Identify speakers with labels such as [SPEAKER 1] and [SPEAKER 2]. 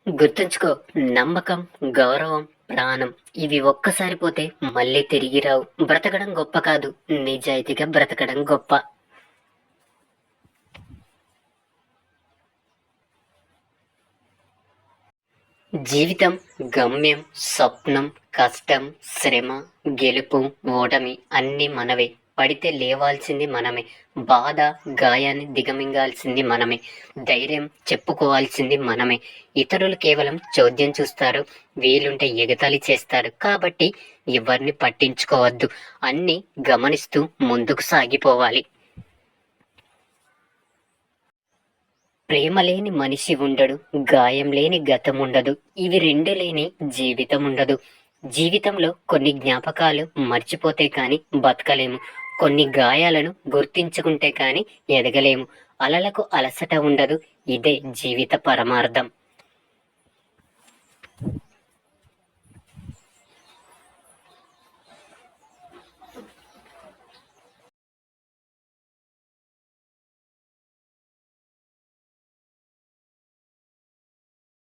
[SPEAKER 1] గుర్తుంచుకో, నమ్మకం, గౌరవం, ప్రాణం ఇవి ఒక్కసారి పోతే మళ్ళీ తిరిగి రావు. బ్రతకడం గొప్ప కాదు, నిజాయితీగా బ్రతకడం గొప్ప. జీవితం గమ్యం, స్వప్నం, కష్టం, శ్రమ, గెలుపు, ఓటమి అన్నీ మనవే. పడితే లేవాల్సింది మనమే. బాధ, గాయాన్ని దిగమింగాల్సింది మనమే. ధైర్యం చెప్పుకోవాల్సింది మనమే. ఇతరులు కేవలం చోద్యం చూస్తారు, వీలుంటే ఎగతాళి చేస్తారు. కాబట్టి ఎవరిని పట్టించుకోవద్దు. అన్నీ గమనిస్తూ ముందుకు సాగిపోవాలి. ప్రేమ లేని మనిషి ఉండడు, గాయం లేని గతం ఉండదు, ఇవి రెండు లేని జీవితం ఉండదు. జీవితంలో కొన్ని జ్ఞాపకాలు మర్చిపోతే కాని బతకలేము. కొన్ని గాయాలను గుర్తించుకుంటే కాని ఎదగలేము. అలలకు అలసట ఉండదు, ఇదే జీవిత పరమార్థం.